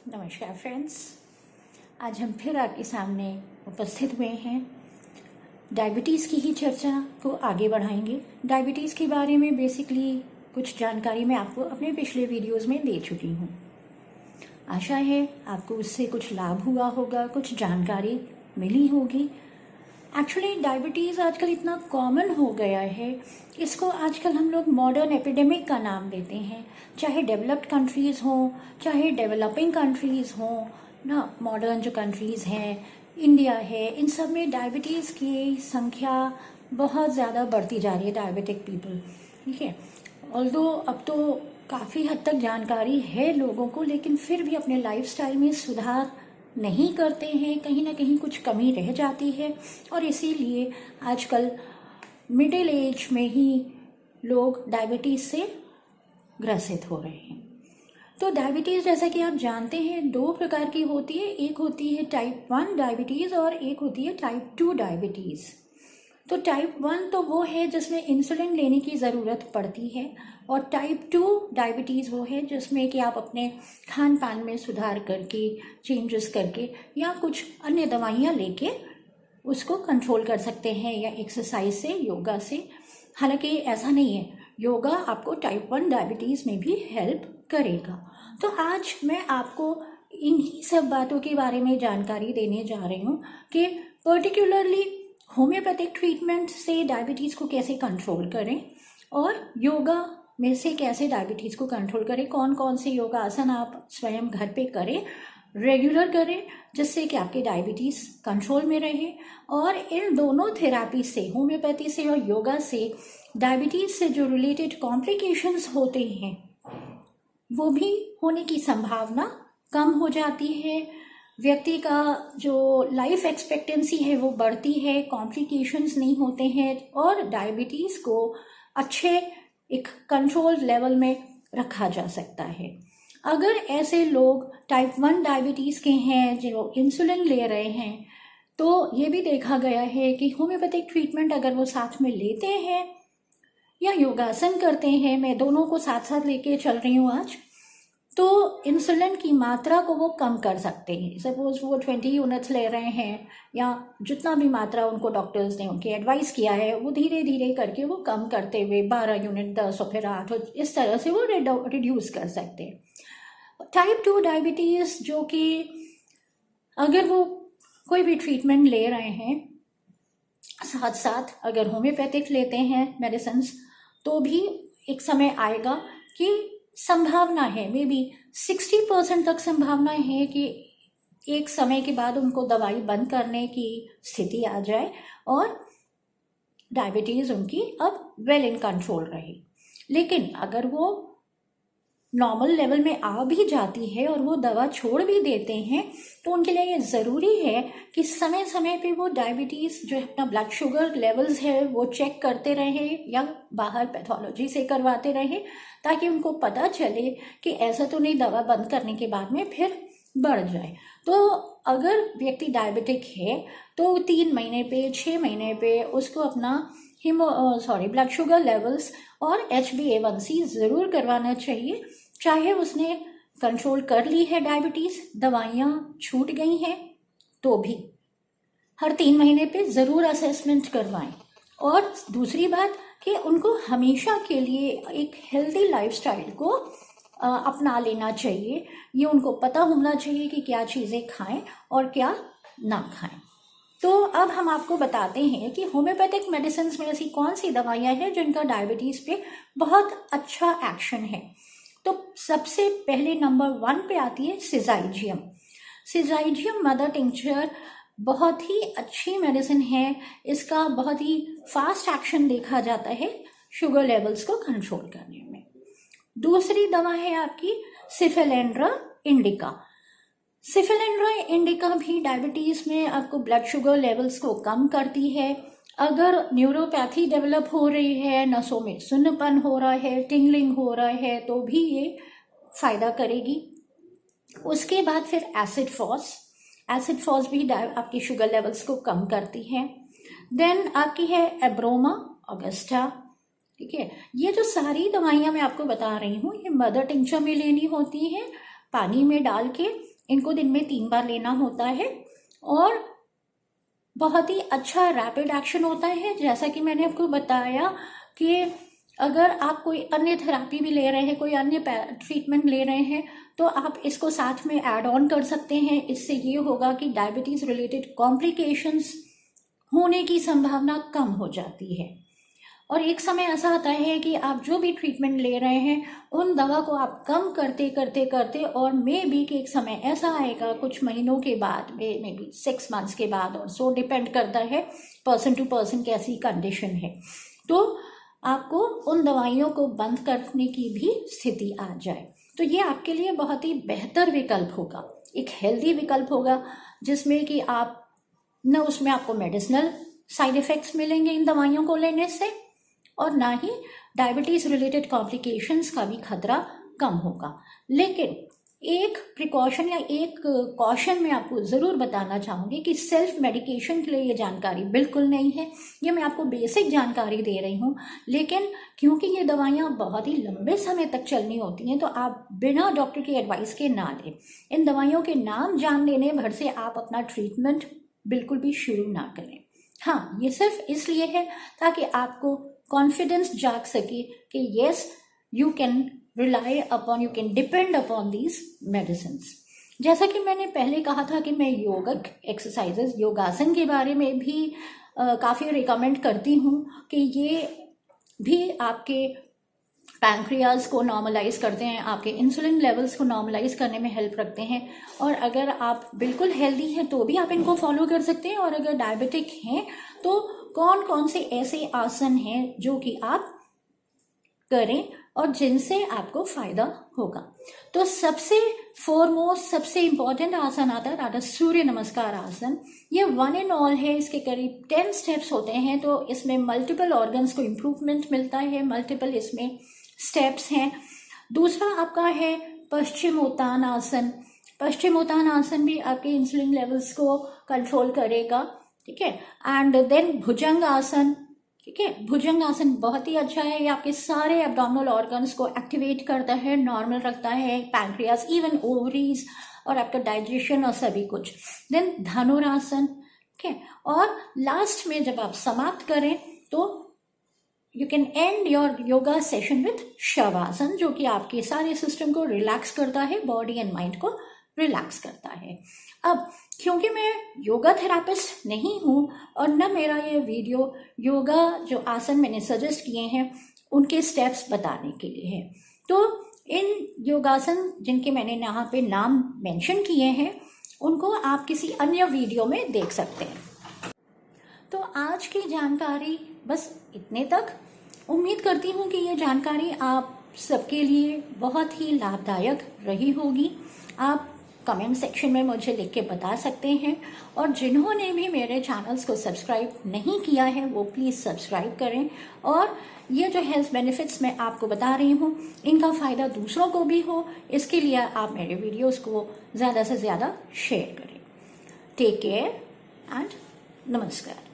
नमस्कार फ्रेंड्स। आज हम फिर आपके सामने उपस्थित हुए हैं। डायबिटीज़ की ही चर्चा को आगे बढ़ाएंगे। डायबिटीज़ के बारे में बेसिकली कुछ जानकारी मैं आपको अपने पिछले वीडियोस में दे चुकी हूँ। आशा है आपको उससे कुछ लाभ हुआ होगा, कुछ जानकारी मिली होगी। एक्चुअली डायबिटीज़ आजकल इतना कॉमन हो गया है, इसको आजकल हम लोग मॉडर्न एपिडेमिक का नाम देते हैं। चाहे डेवलप्ड कंट्रीज़ हों, चाहे डेवलपिंग कंट्रीज़ हों ना, मॉडर्न जो कंट्रीज़ हैं, इंडिया है, इन सब में डायबिटीज़ की संख्या बहुत ज़्यादा बढ़ती जा रही है, डायबिटिक पीपल। ठीक है, ऑल्दो अब तो काफ़ी हद तक जानकारी है लोगों को, लेकिन फिर भी अपने लाइफस्टाइल में सुधार नहीं करते हैं, कहीं ना कहीं कुछ कमी रह जाती है और इसीलिए आजकल मिडिल एज में ही लोग डायबिटीज़ से ग्रसित हो रहे हैं। तो डायबिटीज़ जैसा कि आप जानते हैं 2 प्रकार की होती है, एक होती है टाइप 1 डायबिटीज़ और एक होती है टाइप 2 डायबिटीज़। तो टाइप 1 तो वो है जिसमें इंसुलिन लेने की ज़रूरत पड़ती है, और टाइप 2 डायबिटीज़ वो है जिसमें कि आप अपने खान पान में सुधार करके, चेंजेस करके या कुछ अन्य दवाइयाँ लेके उसको कंट्रोल कर सकते हैं, या एक्सरसाइज से, योगा से। हालांकि ऐसा नहीं है, योगा आपको टाइप 1 डायबिटीज़ में भी हेल्प करेगा। तो आज मैं आपको इन्हीं सब बातों के बारे में जानकारी देने जा रही हूँ कि पर्टिकुलरली होम्योपैथिक ट्रीटमेंट से डायबिटीज़ को कैसे कंट्रोल करें और योगा में से कैसे डायबिटीज़ को कंट्रोल करें। कौन कौन से योगा आसन आप स्वयं घर पे करें, रेगुलर करें, जिससे कि आपकी डायबिटीज़ कंट्रोल में रहे। और इन दोनों थेरापी से, होम्योपैथी से और योगा से, डायबिटीज़ से जो रिलेटेड कॉम्प्लिकेशंस होते हैं वो भी होने की संभावना कम हो जाती है। व्यक्ति का जो लाइफ एक्सपेक्टेंसी है वो बढ़ती है, कॉम्प्लिकेशंस नहीं होते हैं और डायबिटीज़ को अच्छे एक कंट्रोल लेवल में रखा जा सकता है। अगर ऐसे लोग टाइप 1 डायबिटीज़ के हैं जो इंसुलिन ले रहे हैं, तो ये भी देखा गया है कि होम्योपैथिक ट्रीटमेंट अगर वो साथ में लेते हैं या योगासन करते हैं, मैं दोनों को साथ साथ लेके चल रही हूँ आज, तो इंसुलिन की मात्रा को वो कम कर सकते हैं। सपोज वो 20 यूनिट्स ले रहे हैं या जितना भी मात्रा उनको डॉक्टर्स ने उनकी एडवाइस किया है, वो धीरे धीरे करके वो कम करते हुए 12 यूनिट, 10 और फिर 8, इस तरह से वो रिड्यूस कर सकते हैं। टाइप 2 डायबिटीज़ जो कि अगर वो कोई भी ट्रीटमेंट ले रहे हैं, साथ साथ अगर होम्योपैथिक लेते हैं मेडिसिन, तो भी एक समय आएगा कि संभावना है, मे बी 60% तक संभावना है कि एक समय के बाद उनको दवाई बंद करने की स्थिति आ जाए और डायबिटीज़ उनकी अब वेल इन कंट्रोल रहे। लेकिन अगर वो नॉर्मल लेवल में आ भी जाती है और वो दवा छोड़ भी देते हैं, तो उनके लिए ये ज़रूरी है कि समय समय पे वो डायबिटीज़ जो है, अपना ब्लड शुगर लेवल्स है वो चेक करते रहें या बाहर पैथोलॉजी से करवाते रहें, ताकि उनको पता चले कि ऐसा तो नहीं दवा बंद करने के बाद में फिर बढ़ जाए। तो अगर व्यक्ति डायबिटिक है तो 3 महीने पे, 6 महीने पे उसको अपना ब्लड शुगर लेवल्स और HbA1c ज़रूर करवाना चाहिए। चाहे उसने कंट्रोल कर ली है डायबिटीज़, दवाइयाँ छूट गई हैं, तो भी हर 3 महीने पे ज़रूर असेसमेंट करवाएं। और दूसरी बात कि उनको हमेशा के लिए एक हेल्दी लाइफस्टाइल को अपना लेना चाहिए। ये उनको पता होना चाहिए कि क्या चीज़ें खाएं और क्या ना खाएं। तो अब हम आपको बताते हैं कि होम्योपैथिक मेडिसिन में ऐसी कौन सी दवाइयाँ हैं जिनका डायबिटीज़ पे बहुत अच्छा एक्शन है। तो सबसे पहले नंबर 1 पे आती है सिजाइजियम। सिजाइजियम मदर टिंचर बहुत ही अच्छी मेडिसिन है। इसका बहुत ही फास्ट एक्शन देखा जाता है शुगर लेवल्स को कंट्रोल करने में। दूसरी दवा है आपकी सिफेलेंड्रा इंडिका। सिफेलेंड्रा इंडिका भी डायबिटीज़ में आपको ब्लड शुगर लेवल्स को कम करती है। अगर न्यूरोपैथी डेवलप हो रही है, नसों में सुन्नपन हो रहा है, टिंगलिंग हो रहा है, तो भी ये फ़ायदा करेगी। उसके बाद फिर एसिड फॉस भी आपके शुगर लेवल्स को कम करती है। देन आपकी है एब्रोमा ऑगस्टा। ठीक है, ये जो सारी दवाइयाँ मैं आपको बता रही हूँ, ये मदर टिंचर में लेनी होती है, पानी में डाल के इनको दिन में 3 बार लेना होता है और बहुत ही अच्छा रैपिड एक्शन होता है। जैसा कि मैंने आपको बताया कि अगर आप कोई अन्य थेरेपी भी ले रहे हैं, कोई अन्य ट्रीटमेंट ले रहे हैं, तो आप इसको साथ में ऐड ऑन कर सकते हैं। इससे ये होगा कि डायबिटीज़ रिलेटेड कॉम्प्लिकेशंस होने की संभावना कम हो जाती है। और एक समय ऐसा आता है कि आप जो भी ट्रीटमेंट ले रहे हैं उन दवा को आप कम करते करते करते और मे बी कि एक समय ऐसा आएगा कुछ महीनों के बाद में, मे बी 6 मंथ्स के बाद, और सो डिपेंड करता है पर्सन टू पर्सन कैसी कंडीशन है, तो आपको उन दवाइयों को बंद करने की भी स्थिति आ जाए। तो ये आपके लिए बहुत ही बेहतर विकल्प होगा, एक हेल्दी विकल्प होगा, जिसमें कि आप न उसमें आपको मेडिसिनल साइड इफ़ेक्ट्स मिलेंगे इन दवाइयों को लेने से, और ना ही डायबिटीज़ रिलेटेड कॉम्प्लिकेशंस का भी खतरा कम होगा। लेकिन एक प्रिकॉशन या एक कॉशन मैं आपको ज़रूर बताना चाहूँगी कि सेल्फ मेडिकेशन के लिए ये जानकारी बिल्कुल नहीं है। ये मैं आपको बेसिक जानकारी दे रही हूँ, लेकिन क्योंकि ये दवाइयाँ बहुत ही लंबे समय तक चलनी होती हैं, तो आप बिना डॉक्टर की एडवाइस के ना लें। इन दवाइयों के नाम जान लेने भर से आप अपना ट्रीटमेंट बिल्कुल भी शुरू ना करें। हाँ, ये सिर्फ इसलिए है ताकि आपको कॉन्फिडेंस जाग सके कि yes you can rely upon, you can depend upon these medicines. जैसा कि मैंने पहले कहा था कि मैं योगिक एक्सरसाइजेज, योगासन के बारे में भी काफ़ी रिकमेंड करती हूँ कि ये भी आपके पैंक्रियाज को नॉर्मलाइज करते हैं, आपके इंसुलिन लेवल्स को नॉर्मलाइज करने में हेल्प रखते हैं। और अगर आप बिल्कुल हेल्दी हैं तो भी आप इनको फॉलो कर सकते हैं, और अगर डायबिटिक हैं तो कौन कौन से ऐसे आसन हैं जो कि आप करें और जिनसे आपको फायदा होगा। तो सबसे फोरमोस्ट, सबसे इंपॉर्टेंट आसन आता है दैट इज सूर्य नमस्कार आसन। ये वन एंड ऑल है, इसके करीब 10 स्टेप्स होते हैं, तो इसमें मल्टीपल ऑर्गन्स को इम्प्रूवमेंट मिलता है, मल्टीपल इसमें स्टेप्स हैं। दूसरा आपका है पश्चिमोत्तान आसन। पश्चिमोत्तान आसन भी आपके इंसुलिन लेवल्स को कंट्रोल करेगा, ठीक है। एंड देन भुजंग आसन, ठीक है। भुजंग आसन बहुत ही अच्छा है, ये आपके सारे एब्डोमिनल ऑर्गन्स को एक्टिवेट करता है, नॉर्मल रखता है, पैंक्रियास, इवन ओवरीज और आपका डाइजेशन और सभी कुछ। देन धनुरासन, ठीक है। और लास्ट में जब आप समाप्त करें तो you can and your yoga session with shavasana, जो कि आपके सारे सिस्टम को रिलैक्स करता है, बॉडी एंड माइंड को रिलैक्स करता है। अब क्योंकि मैं योगा थेरापिस्ट नहीं हूँ और न मेरा ये वीडियो योगा जो आसन मैंने सजेस्ट किए हैं उनके स्टेप्स बताने के लिए है, तो इन योगासन जिनके मैंने यहाँ पे नाम मेंशन किए हैं उनको आप किसी अन्य वीडियो में देख सकते हैं। तो आज की जानकारी बस इतने तक। उम्मीद करती हूँ कि ये जानकारी आप सबके लिए बहुत ही लाभदायक रही होगी। आप कमेंट सेक्शन में मुझे लिख के बता सकते हैं, और जिन्होंने भी मेरे चैनल्स को सब्सक्राइब नहीं किया है वो प्लीज़ सब्सक्राइब करें, और ये जो हेल्थ बेनिफिट्स मैं आपको बता रही हूँ इनका फ़ायदा दूसरों को भी हो, इसके लिए आप मेरे वीडियोस को ज़्यादा से ज़्यादा शेयर करें। टेक केयर एंड नमस्कार।